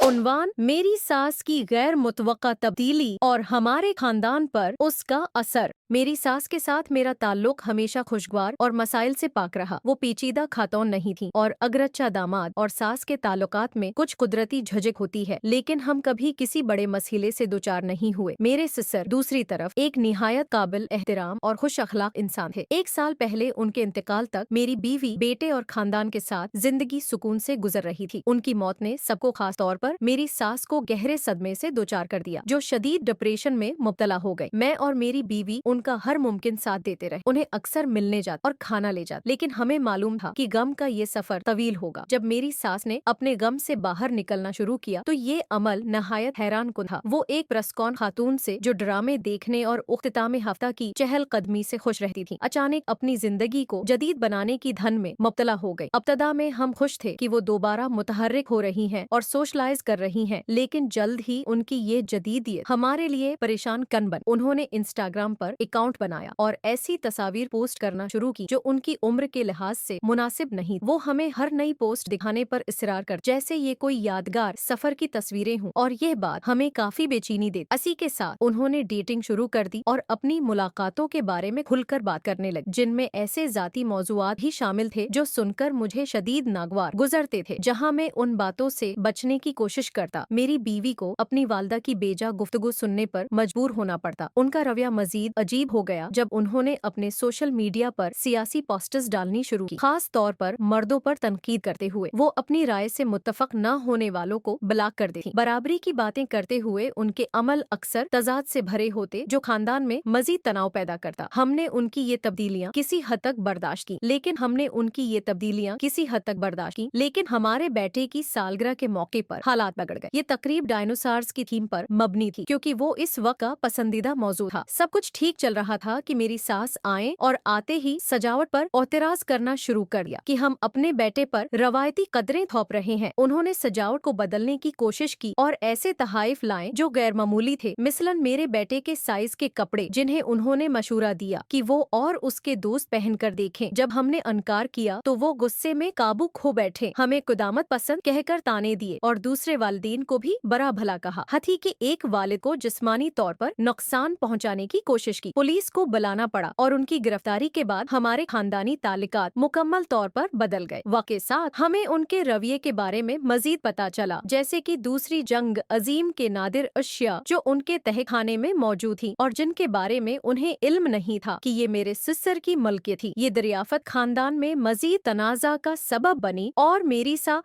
उन्वान मेरी सास की गैर मुतवक्का तब्दीली और हमारे खानदान पर उसका असर। मेरी सास के साथ मेरा ताल्लुक हमेशा खुशगवार और मसाइल से पाक रहा। वो पेचीदा खातून नहीं थी और अगरच्चा दामाद और सास के ताल्लुकात में कुछ कुदरती झिझक होती है, लेकिन हम कभी किसी बड़े मसले से दुचार नहीं हुए। मेरे ससुर दूसरी तरफ एक निहायत काबिल एहतराम और खुश अखलाक इंसान थे। 1 साल पहले उनके इंतकाल तक मेरी बीवी, बेटे और खानदान के साथ जिंदगी सुकून से गुजर रही थी। उनकी मौत ने सबको, खास तौर पर मेरी सास को, गहरे सदमे से दोचार कर दिया, जो शदीद डिप्रेशन में मुब्तला हो गई। मैं और मेरी बीवी उनका हर मुमकिन साथ देते रहे, उन्हें अक्सर मिलने जाते और खाना ले जाते, लेकिन हमें मालूम था कि गम का ये सफर तवील होगा। जब मेरी सास ने अपने गम से बाहर निकलना शुरू किया तो ये अमल नहायत हैरान कुन था। वो एक प्रस्कौन खातून से जो ड्रामे देखने और उख्तितामे हफ्ता की चहल कदमी से खुश रहती थी, अचानक अपनी जिंदगी को जदीद बनाने की धन में मुब्तला हो गई। इब्तदा में हम खुश थे कि वो दोबारा मुतहर्रिक हो रही हैं और सोशलाइज कर रही हैं, लेकिन जल्द ही उनकी ये जदीदियत हमारे लिए परेशान कन बन। उन्होंने इंस्टाग्राम पर अकाउंट बनाया और ऐसी तस्वीर पोस्ट करना शुरू की जो उनकी उम्र के लिहाज से मुनासिब नहीं। वो हमें हर नई पोस्ट दिखाने पर इसरार कर, जैसे ये कोई यादगार सफर की तस्वीरें हों, और यह बात हमें काफी बेचैनी देती। इसी के साथ उन्होंने डेटिंग शुरू कर दी और अपनी मुलाकातों के बारे में खुलकर बात करने लगी, जिनमें ऐसे जाती मौजुआत भी शामिल थे जो सुनकर मुझे शदीद नागवार गुजरते थे। जहाँ मैं उन बातों से बचने की कोशिश करता, मेरी बीवी को अपनी वालदा की बेजा गुफ्तगू सुनने पर मजबूर होना पड़ता। उनका रवैया मजीद अजीब हो गया जब उन्होंने अपने सोशल मीडिया पर सियासी पोस्टर्स डालनी शुरू की, खास तौर पर मर्दों पर तनकीद करते हुए। वो अपनी राय से मुत्तफक न होने वालों को ब्लॉक कर देती। बराबरी की बातें करते हुए उनके अमल अक्सर तजाद से भरे होते, जो खानदान में मजीद तनाव पैदा करता। हमने उनकी ये तब्दीलियां किसी हद तक बर्दाश्त की, लेकिन हमारे बेटे की सालगिरह के मौके पर हालात बिगड़ गए। ये तकरीब डायनासोर्स की थीम पर मबनी थी, क्योंकि वो इस वक्त का पसंदीदा मौजू था। सब कुछ ठीक चल रहा था कि मेरी सास आए और आते ही सजावट पर एतराज करना शुरू कर दिया कि हम अपने बेटे पर रवायती कदरें थोप रहे हैं। उन्होंने सजावट को बदलने की कोशिश की और ऐसे तहाइफ लाए जो गैर मामूली थे, मिसलन मेरे बेटे के साइज के कपड़े, जिन्हें उन्होंने मशूरा दिया कि वो और उसके दोस्त पहनकर देखें। जब हमने इनकार किया तो वो गुस्से में काबू खो बैठे, हमें कुदामत पसंद कहकर ताने दिए और दूसरे वालिदैन को भी बरा भला कहा। हती कि एक वालिद को जिस्मानी तौर पर नुकसान पहुंचाने की कोशिश की। पुलिस को बुलाना पड़ा और उनकी गिरफ्तारी के बाद हमारे खानदानी ताल्लुकात मुकम्मल तौर पर बदल गए। वक्त के साथ हमें उनके रवैये के बारे में मजीद पता चला, जैसे कि दूसरी जंग अजीम के नादिर अशिया जो उनके तहखाने में मौजूद थी और जिनके बारे में उन्हें इल्म नहीं था कि ये मेरे ससुर की मलकियत थी। ये दरियाफत खानदान में मजीद तनाजा का सबब बनी और मेरी सा